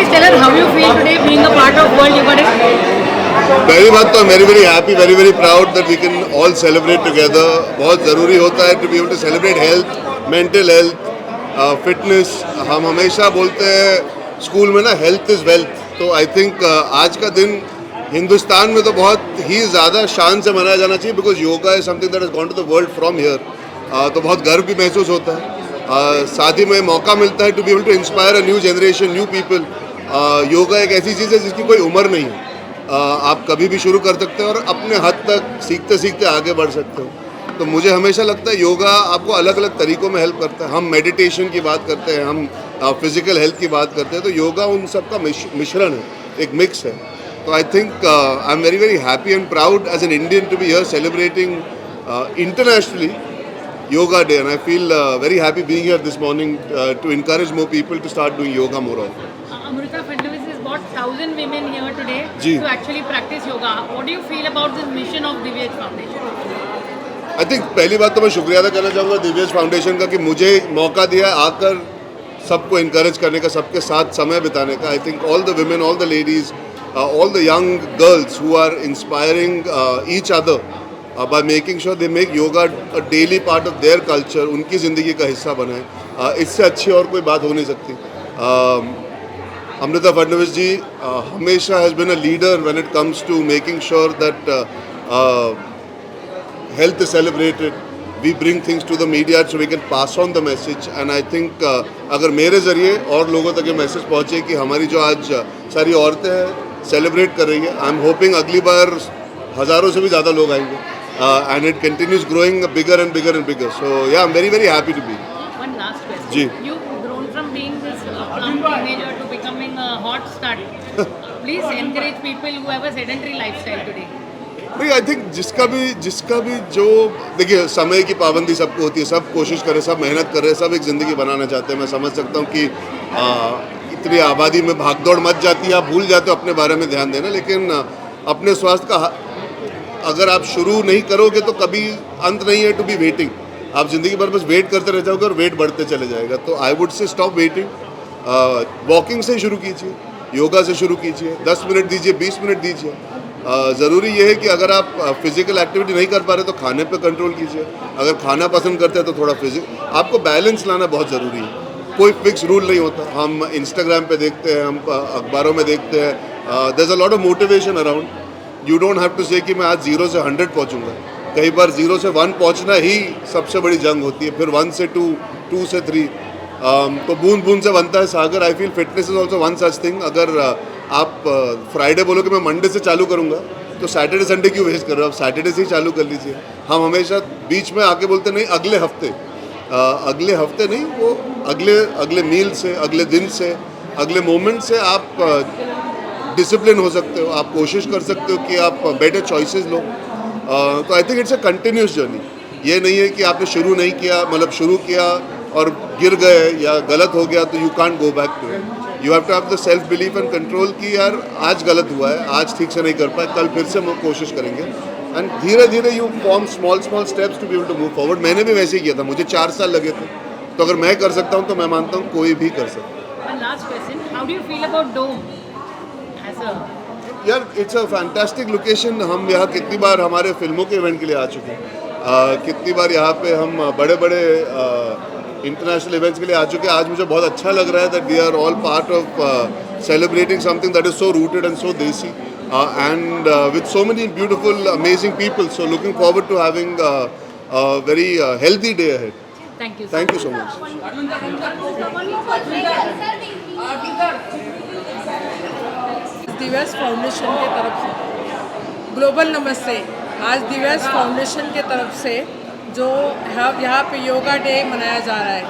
please tell us how you feel today being a part of World Yoga Day? पहली बात तो very very happy very very proud that we can all celebrate together. बहुत ज़रूरी होता है to be able to celebrate health, mental health, fitness. हम हमेशा बोलते हैं स्कूल में ना, हेल्थ इज़ वेल्थ. तो आई थिंक आज का दिन हिंदुस्तान में तो बहुत ही ज़्यादा शान से मनाया जाना चाहिए, because yoga is something that is gone to the world from here. तो बहुत गर्व भी महसूस होता है. साथ ही में मौका मिलता है to be able to inspire a new generation, new people. Yoga एक ऐसी चीज़ है जिसकी कोई उम्र नहीं है. आप कभी भी शुरू कर सकते हो और अपने हद तक सीखते सीखते आगे बढ़ सकते हो. तो मुझे हमेशा लगता है योगा आपको अलग अलग तरीक़ों में हेल्प करता है. हम मेडिटेशन की बात करते हैं, हम फिज़िकल हेल्थ की बात करते हैं, तो योगा उन सब का मिश्रण है, एक मिक्स है. तो I think I am very very happy and proud as an Indian to be here celebrating internationally Yoga Day, and I feel very happy being here this morning to encourage more people to start doing yoga more often. Amrita Fadnavis has got 1,000 women here today जी. to actually practice yoga. What do you feel about this mission of Divya Foundation? I think पहली बात तो मैं शुक्रिया अदा करना चाहूँगा दिव्यज foundation का कि मुझे मौका दिया आकर सबको इनकरेज करने का, सबके साथ समय बिताने का. I think all the women, all the ladies, all the young girls who are inspiring each other by making sure they make yoga a daily part of their culture, उनकी ज़िंदगी का हिस्सा बनाए. इससे अच्छी और कोई बात हो नहीं सकती. Amrita Fadnavis ji हमेशा has been a leader when it comes to making sure that health is celebrated. We bring things to the media so we can pass on the message, and I think अगर मेरे ज़रिए और लोगों तक ये message पहुँचे कि हमारी जो आज सारी औरतें हैं सेलिब्रेट कर रही हैं, आई एम होपिंग अगली बार हज़ारों से भी ज़्यादा लोग आएंगे. And it continues growing bigger and bigger and bigger. So yeah, I'm very very happy to be. One last question. Ji. You've grown from being this plump teenager to becoming a hot stud. Please encourage people who have a sedentary lifestyle today. भाई I think जिसका भी जो देखिए, समय की पाबंदी सबको होती है, सब कोशिश कर रहे, सब मेहनत कर रहे, सब एक ज़िंदगी बनाना चाहते हैं. मैं समझ सकता हूँ कि इतनी आबादी में भागदौड़ मच जाती है, आप भूल जाते हो अपने बारे में ध्यान देना. लेकिन अपने स्वास्थ्य का अगर आप शुरू नहीं करोगे तो कभी अंत नहीं है टू बी वेटिंग. आप ज़िंदगी भर बस वेट करते रह जाओगे और वेट बढ़ते चले जाएगा. तो I would say stop waiting. Walking से शुरू कीजिए, योगा से शुरू कीजिए, 10 मिनट दीजिए, 20 मिनट दीजिए. ज़रूरी ये है कि अगर आप फिज़िकल एक्टिविटी नहीं कर पा रहे तो खाने पे कंट्रोल कीजिए. अगर खाना पसंद करते हैं तो थोड़ा आपको बैलेंस लाना बहुत ज़रूरी है. कोई फिक्स रूल नहीं होता. हम इंस्टाग्राम पे देखते हैं, हम अखबारों में देखते हैं, there is a lot of motivation around. You don't have to say कि मैं आज 0 से 100 पहुँचूँगा. कई बार 0 से 1 पहुँचना ही सबसे बड़ी जंग होती है. फिर 1 से 2, 2 से 3. तो बूंद बूंद से बनता है सागर. I feel fitness is also one such thing. अगर आप फ्राइडे बोलो कि मैं मंडे से चालू करूँगा, तो सैटरडे संडे क्यों वेस्ट कर रहे हो? आप सैटरडे से ही चालू कर लीजिए. हम हमेशा बीच में आके बोलते नहीं अगले हफ्ते. अगले हफ्ते नहीं, वो अगले मील से, अगले दिन से, अगले मोमेंट से आप डिसिप्लिन हो सकते हो. आप कोशिश कर सकते हो कि आप बेटर चॉइसेस लो. तो I think it's a continuous journey. ये नहीं है कि आपने शुरू नहीं किया, मतलब शुरू किया और गिर गए या गलत हो गया तो you can't go back to it. You have to have the self belief and control कि यार आज गलत हुआ है, आज ठीक से नहीं कर पाए, कल फिर से हम कोशिश करेंगे. एंड धीरे धीरे you form small steps to be able to move forward. मैंने भी वैसे ही किया था. मुझे 4 साल लगे थे. तो अगर मैं कर सकता हूँ तो मैं मानता हूँ कोई भी कर सकता है. One last question. How do you feel about Dome? As a यार इट्स अ फैंटास्टिक लोकेशन. हम यहाँ कितनी बार हमारे फिल्मों के इवेंट के लिए आ चुके हैं. कितनी बार यहाँ पे हम बड़े बड़े इंटरनेशनल इवेंट्स के लिए आ चुके हैं. आज मुझे बहुत अच्छा लग रहा है that we are all part of celebrating something that is so rooted and so desi and with so many beautiful amazing people. So looking forward to having a very healthy day ahead. thank you. Thank you so much. Divya's foundation के तरफ से global नमस्ते. आज Divya's foundation के तरफ से जो यहाँ पे योगा डे मनाया जा रहा है,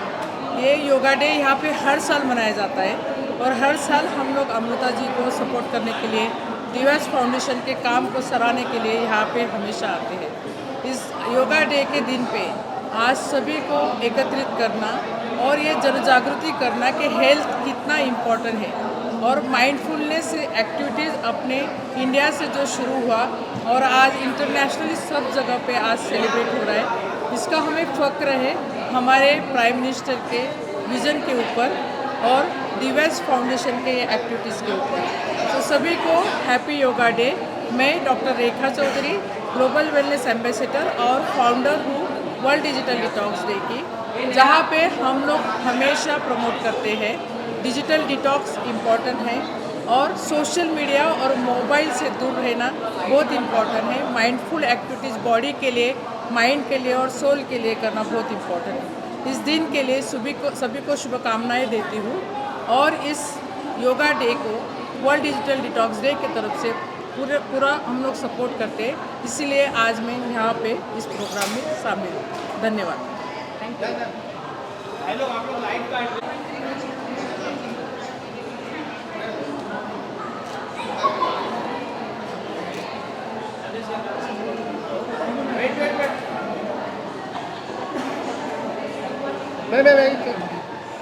ये योगा डे यहाँ पे हर साल मनाया जाता है. और हर साल हम लोग अमृता जी को सपोर्ट करने के लिए, दिव्यास फाउंडेशन के काम को सराहने के लिए यहाँ पे हमेशा आते हैं. इस योगा डे के दिन पे आज सभी को एकत्रित करना और ये जन जागृति करना कि हेल्थ कितना इम्पोर्टेंट है. और माइंडफुलनेस एक्टिविटीज़ अपने इंडिया से जो शुरू हुआ और आज इंटरनेशनली सब जगह पे आज सेलिब्रेट हो रहा है, इसका हमें फ़ख्र है हमारे प्राइम मिनिस्टर के विज़न के ऊपर. और दिव्यास फाउंडेशन के एक्टिविटीज़ के ऊपर। तो सभी को हैप्पी योगा डे। मैं डॉक्टर रेखा चौधरी, ग्लोबल वेलनेस एम्बेसडर और फाउंडर हूँ वर्ल्ड डिजिटल डिटॉक्स डे की, जहाँ पे हम लोग हमेशा प्रमोट करते हैं डिजिटल डिटॉक्स इम्पॉर्टेंट है और सोशल मीडिया और मोबाइल से दूर रहना बहुत इम्पॉर्टेंट है। माइंडफुल एक्टिविटीज़ बॉडी के लिए, माइंड के लिए और सोल के लिए करना बहुत इम्पॉर्टेंट है। इस दिन के लिए सभी को शुभकामनाएं देती हूँ और इस योगा डे को वर्ल्ड डिजिटल डिटॉक्स डे की तरफ से पूरा हम लोग सपोर्ट करते हैं, इसीलिए आज मैं यहाँ पे इस प्रोग्राम में शामिल हूँ। धन्यवाद।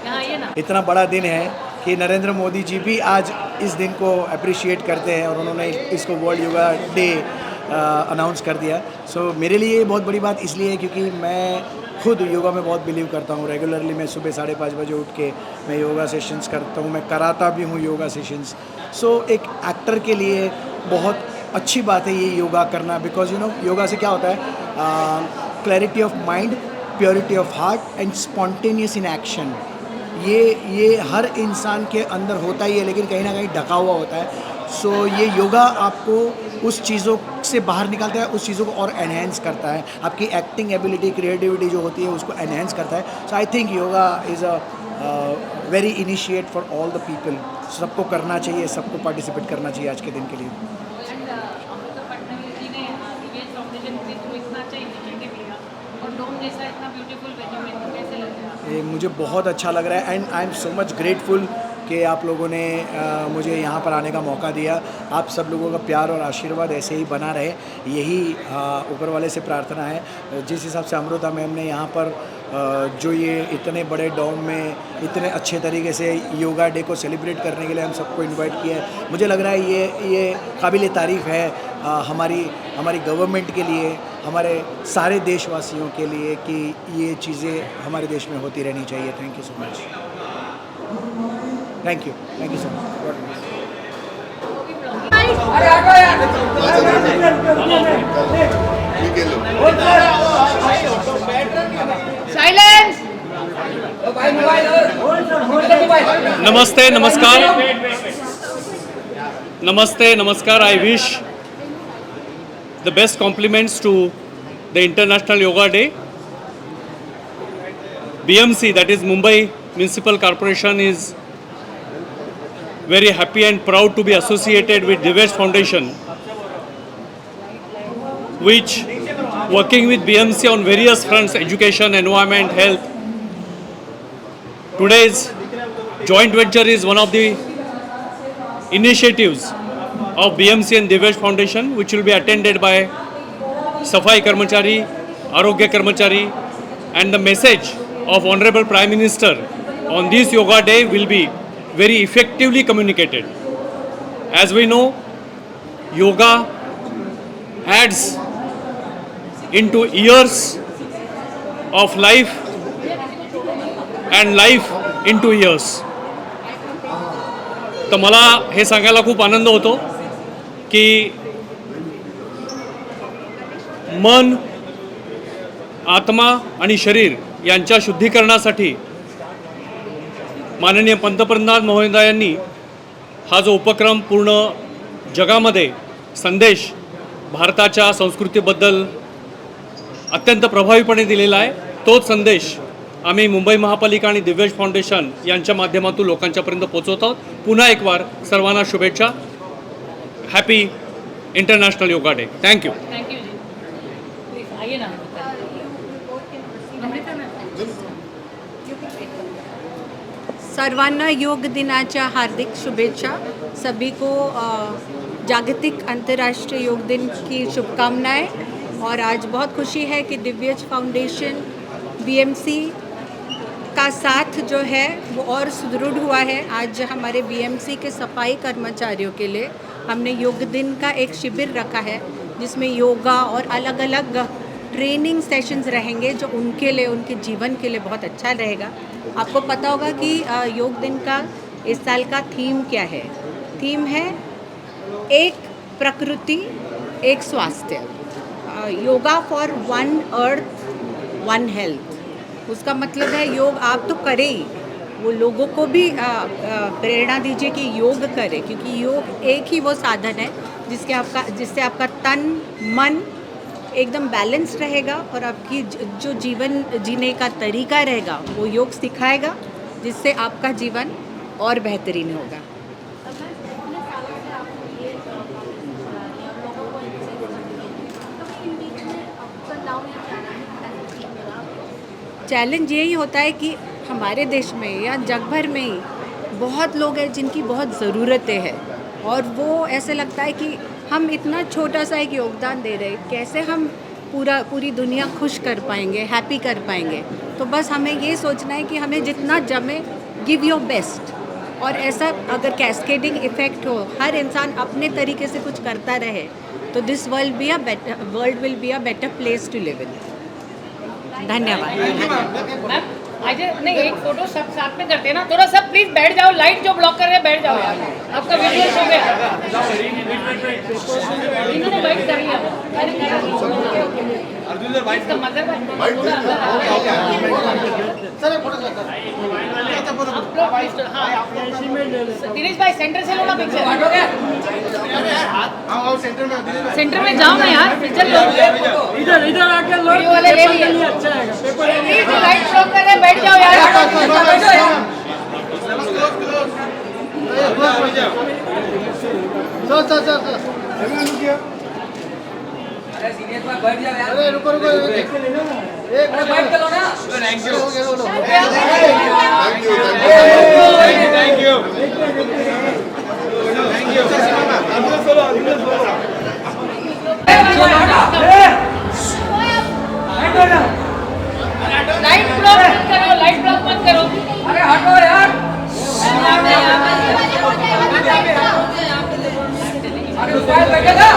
यहाँ आइए ना। इतना बड़ा दिन है कि नरेंद्र मोदी जी भी आज इस दिन को अप्रिशिएट करते हैं और उन्होंने इसको वर्ल्ड योगा डे अनाउंस कर दिया। सो मेरे लिए ये बहुत बड़ी बात इसलिए है क्योंकि मैं खुद योगा में बहुत बिलीव करता हूँ। रेगुलरली मैं सुबह 5:30 बजे उठ के मैं योगा सेशंस करता हूँ, मैं कराता भी हूँ योगा सेशंस। सो एक एक्टर के लिए बहुत अच्छी बात है ये योगा करना, बिकॉज योगा से क्या होता है, clarity of mind, purity of heart and spontaneous in action. ये हर इंसान के अंदर होता ही है, लेकिन कहीं ना कहीं ढका हुआ होता है। सो ये योगा आपको उस चीज़ों से बाहर निकालता है, उस चीज़ों को और एनहेंस करता है। आपकी एक्टिंग एबिलिटी, क्रिएटिविटी जो होती है उसको एनहेंस करता है। So I think yoga is a very initiate for all the people. सबको करना चाहिए, सबको पार्टिसिपेट करना चाहिए आज के दिन के लिए। अमृता फडणवीस जी ने दिव्यास फाउंडेशन से जो इतना अच्छा इनिशिएटिव लिया और डोम जैसा इतना ब्यूटीफुल वेन्यू में, कैसे लग रहा है? ये मुझे बहुत अच्छा लग रहा है and I am so much grateful कि आप लोगों ने मुझे यहाँ पर आने का मौका दिया। आप सब लोगों का प्यार और आशीर्वाद ऐसे ही बना रहे, यही ऊपर वाले से प्रार्थना है। जिस हिसाब से अमृता मैम ने यहाँ पर जो ये इतने बड़े डॉम में इतने अच्छे तरीके से योगा डे को सेलिब्रेट करने के लिए हम सबको इनवाइट किया है, मुझे लग रहा है ये काबिल तारीफ़ है हमारी गवर्नमेंट के लिए, हमारे सारे देशवासियों के लिए कि ये चीज़ें हमारे देश में होती रहनी चाहिए। Thank you so much. Thank you so much. Silence. नमस्ते, नमस्कार. I wish the best compliments to the International Yoga Day. BMC, that is Mumbai Municipal Corporation, is very happy and proud to be associated with Divesh Foundation, which working with BMC on various fronts, education, environment, health. Today's joint venture is one of the initiatives of BMC and Divesh Foundation, which will be attended by Safai Karmachari, Arogya Karmachari, and the message of Honorable Prime Minister on this Yoga Day will be very effectively communicated. As we know, yoga adds into years of life and life into years. तर मला हे सांगायला खूप आनंद होतो की मन, आत्मा आणि शरीर यांच्या शुद्धीकरणासाठी माननीय पंतप्रधान महोदयांनी हा जो उपक्रम पूर्ण जगामध्ये संदेश भारताच्या संस्कृतीबद्दल अत्यंत प्रभावीपणे दिलेला आहे, तोच संदेश आम्ही मुंबई महापालिका आणि दिव्यास फाउंडेशन यांच्या माध्यमातून लोकांच्यापर्यंत पोहोचवत आहोत. पुन्हा एक बार सर्वांना शुभेच्छा. Happy international yoga day. Thank you. Thank you जी. प्लीज आइए ना. सर्वांना योग दिनाच्या हार्दिक शुभेच्छा. सभी को जागतिक अंतर्राष्ट्रीय योग दिन की शुभकामनाएं. और आज बहुत खुशी है कि दिव्यास फाउंडेशन बीएमसी का साथ जो है वो और सुदृढ़ हुआ है. आज हमारे बीएमसी के सफाई कर्मचारियों के लिए हमने योग दिन का एक शिविर रखा है, जिसमें योगा और अलग अलग ट्रेनिंग सेशंस रहेंगे जो उनके लिए, उनके जीवन के लिए बहुत अच्छा रहेगा. आपको पता होगा कि योग दिन का इस साल का थीम क्या है। थीम है एक प्रकृति एक स्वास्थ्य, yoga for one earth one health. उसका मतलब है योग आप तो करें ही, वो लोगों को भी प्रेरणा दीजिए कि योग करें, क्योंकि योग एक ही वो साधन है जिससे आपका तन मन एकदम बैलेंस रहेगा और आपकी जो जीवन जीने का तरीका रहेगा वो योग सिखाएगा, जिससे आपका जीवन और बेहतरीन होगा। चैलेंज यही होता है कि हमारे देश में या जग भर में ही बहुत लोग हैं जिनकी बहुत ज़रूरतें हैं, और वो ऐसे लगता है कि हम इतना छोटा सा एक योगदान दे रहे हैं, कैसे हम पूरी दुनिया खुश कर पाएंगे, हैप्पी कर पाएंगे। तो बस हमें ये सोचना है कि हमें जितना जमे गिव योर बेस्ट, और ऐसा अगर कैस्केडिंग इफ़ेक्ट हो, हर इंसान अपने तरीके से कुछ करता रहे, तो this world will be a better place to live in. धन्यवाद। मैम आज नहीं एक फोटो सब साथ में करते हैं ना, थोड़ा सब प्लीज बैठ जाओ, लाइट जो ब्लॉक कर रहे हैं बैठ जाओ यार, आपका वीडियो शो गया। इन्होंने वाइट कर लिया, अर्जुन सर वाइट का मतलब दिनेश भाई सेंटर से लो ना पिक्चर, सेंटर में जाओ ना यार, पिक्चर लो, इधर आके लो, वाले ले लिए, अच्छा है प्लीज लाइट ब्लॉक कर रहे हैं बैठ जाओ यार। अरे रुको एक बैठ के लो ना। थैंक यू लाइट ब्लॉक मत करो, लाइट ब्लॉक मत करो। अरे हटो यार, अरे उस साइड बैठे ना।